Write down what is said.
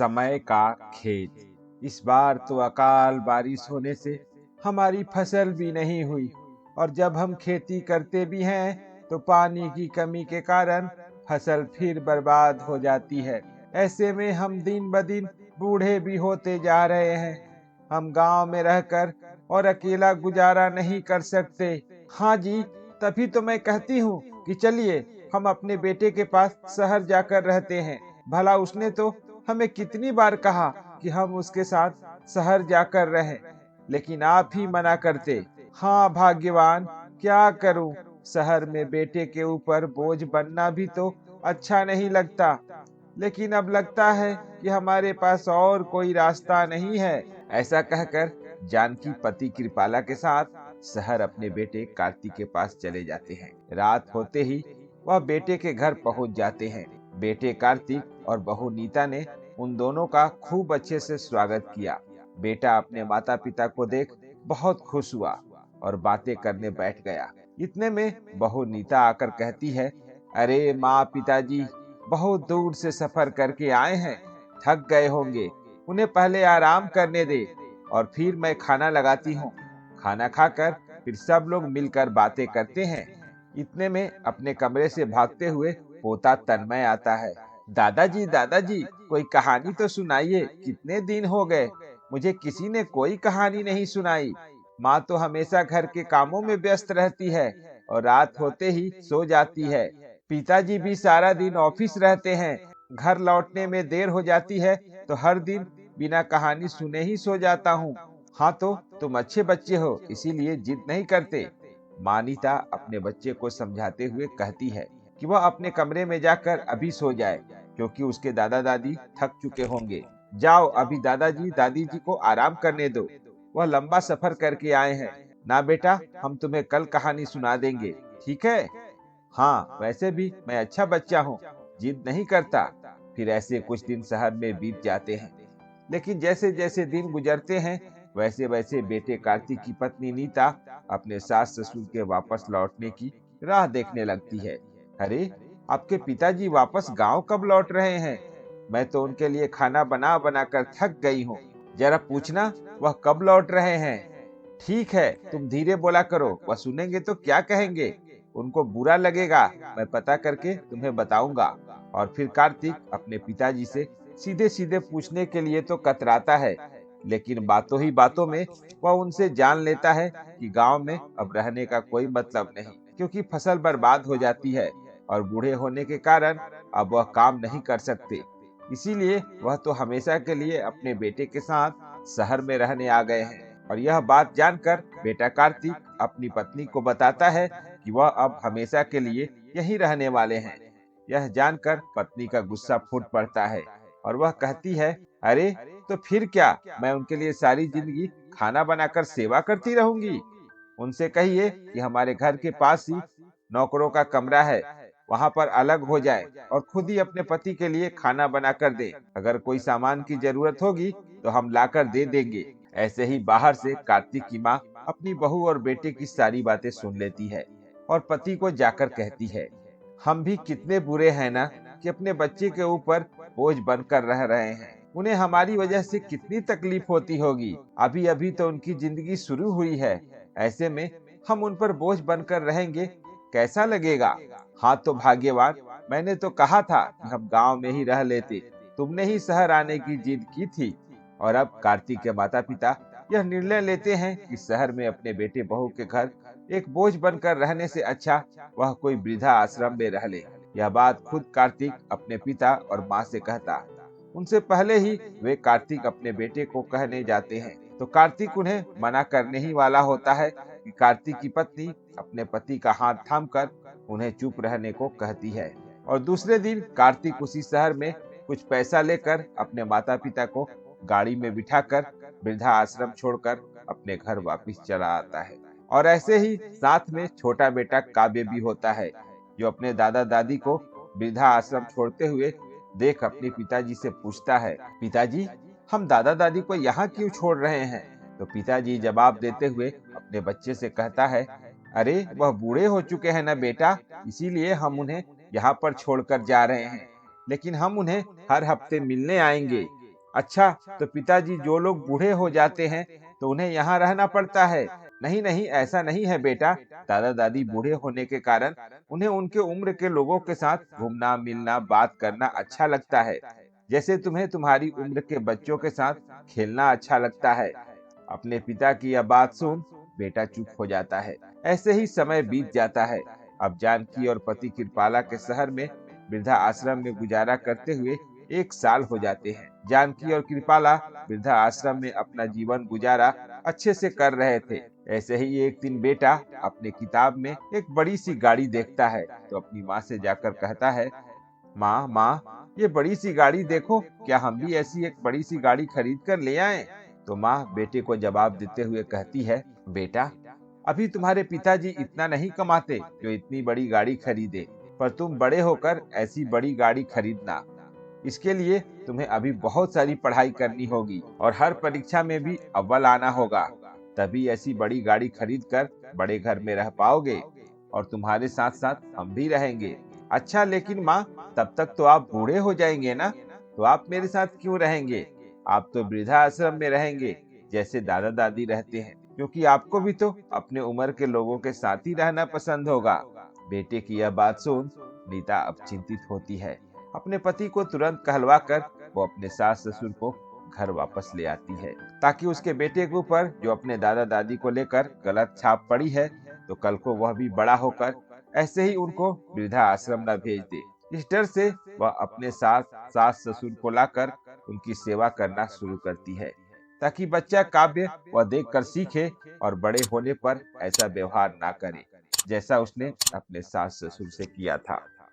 समय का खेत। इस बार तो अकाल बारिश होने से हमारी फसल भी नहीं हुई और जब हम खेती करते भी हैं तो पानी की कमी के कारण फसल फिर बर्बाद हो जाती है। ऐसे में हम दिन ब दिन बूढ़े भी होते जा रहे हैं। हम गांव में रहकर और अकेला गुजारा नहीं कर सकते। हाँ जी, तभी तो मैं कहती हूँ कि चलिए हम अपने बेटे के पास शहर जाकर रहते हैं। भला उसने तो हमें कितनी बार कहा कि हम उसके साथ शहर जाकर रहें, लेकिन आप ही मना करते। हाँ भाग्यवान, क्या करूं, शहर में बेटे के ऊपर बोझ बनना भी तो अच्छा नहीं लगता। लेकिन अब लगता है कि हमारे पास और कोई रास्ता नहीं है। ऐसा कहकर जानकी पति कृपाला के साथ शहर अपने बेटे कार्तिक के पास चले जाते हैं। रात होते ही वह बेटे के घर पहुंच जाते हैं। बेटे कार्तिक और बहू नीता ने उन दोनों का खूब अच्छे से स्वागत किया। बेटा अपने माता पिता को देख बहुत खुश हुआ और बातें करने बैठ गया। इतने में बहू नीता आकर कहती है, अरे माँ पिताजी, बहुत दूर से सफर करके आए हैं, थक गए होंगे, उन्हें पहले आराम करने दे और फिर मैं खाना लगाती हूँ। खाना खाकर फिर सब लोग मिलकर बातें करते हैं। इतने में अपने कमरे से भागते हुए पोता तन्मय आता है। दादाजी दादाजी, कोई कहानी तो सुनाइए, कितने दिन हो गए, मुझे किसी ने कोई कहानी नहीं सुनाई। माँ तो हमेशा घर के कामों में व्यस्त रहती है और रात होते ही सो जाती है। पिताजी भी सारा दिन ऑफिस रहते हैं, घर लौटने में देर हो जाती है तो हर दिन बिना कहानी सुने ही सो जाता हूँ। हाँ तो तुम अच्छे बच्चे हो, इसीलिए जिद नहीं करते। मानिता अपने बच्चे को समझाते हुए कहती है कि वह अपने कमरे में जाकर अभी सो जाए, क्योंकि उसके दादा दादी थक चुके होंगे। जाओ, अभी दादाजी दादी जी को आराम करने दो, वह लंबा सफर करके आए हैं। ना बेटा, हम तुम्हें कल कहानी सुना देंगे, ठीक है? हाँ, वैसे भी मैं अच्छा बच्चा हूँ, जिद नहीं करता। फिर ऐसे कुछ दिन शहर में बीत जाते हैं। लेकिन जैसे जैसे दिन गुजरते हैं वैसे वैसे बेटे कार्तिक की पत्नी नीता अपने सास ससुर के वापस लौटने की राह देखने लगती है। अरे, आपके पिताजी वापस गांव कब लौट रहे हैं? मैं तो उनके लिए खाना बना बना कर थक गई हूँ। जरा पूछना वह कब लौट रहे हैं। ठीक है, तुम धीरे बोला करो, वह सुनेंगे तो क्या कहेंगे, उनको बुरा लगेगा। मैं पता करके तुम्हें बताऊंगा। और फिर कार्तिक अपने पिताजी से सीधे सीधे पूछने के लिए तो कतराता है, लेकिन बातों ही बातों में वह उनसे जान लेता है कि गांव में अब रहने का कोई मतलब नहीं, क्योंकि फसल बर्बाद हो जाती है और बूढ़े होने के कारण अब वह काम नहीं कर सकते। इसीलिए वह तो हमेशा के लिए अपने बेटे के साथ शहर में रहने आ गए हैं। और यह बात जानकर बेटा कार्तिक अपनी पत्नी को बताता है कि वह अब हमेशा के लिए यहीं रहने वाले हैं। यह जानकर पत्नी का गुस्सा फूट पड़ता है और वह कहती है, अरे तो फिर क्या, मैं उनके लिए सारी जिंदगी खाना बनाकर सेवा करती रहूंगी। उनसे कहिए कि हमारे घर के पास ही नौकरों का कमरा है, वहां पर अलग हो जाए और खुद ही अपने पति के लिए खाना बना कर दे। अगर कोई सामान की जरूरत होगी तो हम लाकर दे देंगे। ऐसे ही बाहर से कार्तिक की माँ अपनी बहू और बेटे की सारी बातें सुन लेती है और पति को जाकर कहती है, हम भी कितने बुरे हैं ना कि अपने बच्चे के ऊपर बोझ बनकर रह रहे हैं। उन्हें हमारी वजह से कितनी तकलीफ होती होगी। अभी अभी तो उनकी जिंदगी शुरू हुई है, ऐसे में हम उन पर बोझ बनकर रहेंगे, कैसा लगेगा। हाँ तो भाग्यवान, मैंने तो कहा था कि हम गांव में ही रह लेते, तुमने ही शहर आने की जिद की थी। और अब कार्तिक के माता पिता यह निर्णय लेते हैं कि शहर में अपने बेटे बहू के घर एक बोझ बनकर रहने से अच्छा वह कोई वृद्धा आश्रम में रह ले। यह बात खुद कार्तिक अपने पिता और माँ से कहता। उनसे पहले ही वे कार्तिक अपने बेटे को कहने जाते हैं तो कार्तिक उन्हें मना करने ही वाला होता है कि कार्तिक की पत्नी अपने पति का हाथ थामकर उन्हें चुप रहने को कहती है। और दूसरे दिन कार्तिक उसी शहर में कुछ पैसा लेकर अपने माता पिता को गाड़ी में बिठाकर वृद्धा आश्रम छोड़कर अपने घर वापस चला आता है। और ऐसे ही साथ में छोटा बेटा काव्य भी होता है, जो अपने दादा दादी को वृद्धा आश्रम छोड़ते हुए देख अपने पिताजी से पूछता है, पिताजी, हम दादा दादी को यहाँ क्यों छोड़ रहे हैं? तो पिताजी जवाब देते हुए अपने बच्चे से कहता है, अरे वह बूढ़े हो चुके हैं ना बेटा, इसीलिए हम उन्हें यहाँ पर छोड़कर जा रहे हैं, लेकिन हम उन्हें हर हफ्ते मिलने आएंगे। अच्छा, तो पिताजी जो लोग बूढ़े हो जाते हैं तो उन्हें यहाँ रहना पड़ता है? नहीं नहीं, ऐसा नहीं है बेटा। दादा दादी बूढ़े होने के कारण उन्हें उनके उम्र के लोगों के साथ घूमना मिलना बात करना अच्छा लगता है, जैसे तुम्हें तुम्हारी उम्र के बच्चों के साथ खेलना अच्छा लगता है। अपने पिता की यह बात सुन बेटा चुप हो जाता है। ऐसे ही समय बीत जाता है। अब जानकी और पति कृपाला के शहर में वृद्धा आश्रम में गुजारा करते हुए 1 साल हो जाते हैं। जानकी और कृपाला वृद्धा आश्रम में अपना जीवन गुजारा अच्छे से कर रहे थे। ऐसे ही एक दिन बेटा अपने किताब में एक बड़ी सी गाड़ी देखता है तो अपनी माँ से जाकर कहता है, माँ माँ, ये बड़ी सी गाड़ी देखो, क्या हम भी ऐसी एक बड़ी सी गाड़ी खरीद कर ले आएं? तो माँ बेटे को जवाब देते हुए कहती है, बेटा अभी तुम्हारे पिताजी इतना नहीं कमाते जो इतनी बड़ी गाड़ी खरीदे, पर तुम बड़े होकर ऐसी बड़ी गाड़ी खरीदना। इसके लिए तुम्हें अभी बहुत सारी पढ़ाई करनी होगी और हर परीक्षा में भी अव्वल आना होगा, तभी ऐसी बड़ी गाड़ी खरीद कर बड़े घर में रह पाओगे और तुम्हारे साथ साथ हम भी रहेंगे। अच्छा, लेकिन माँ तब तक तो आप बूढ़े हो जाएंगे ना, तो आप मेरे साथ क्यों रहेंगे? आप तो वृद्धा आश्रम में रहेंगे जैसे दादा दादी रहते हैं, क्योंकि आपको भी तो अपने उम्र के लोगों के साथ ही रहना पसंद होगा। बेटे की यह बात सुन नीता अब चिंतित होती है। अपने पति को तुरंत कहलवा कर वो अपने सास ससुर को घर वापस ले आती है, ताकि उसके बेटे के ऊपर जो अपने दादा दादी को लेकर गलत छाप पड़ी है, तो कल को वह भी बड़ा होकर ऐसे ही उनको वृद्धा आश्रम न भेज दे। इस डर से वह अपने सास सास ससुर को लाकर उनकी सेवा करना शुरू करती है, ताकि बच्चा काव्य वह देखकर सीखे और बड़े होने पर ऐसा व्यवहार ना करे जैसा उसने अपने सास ससुर से किया था।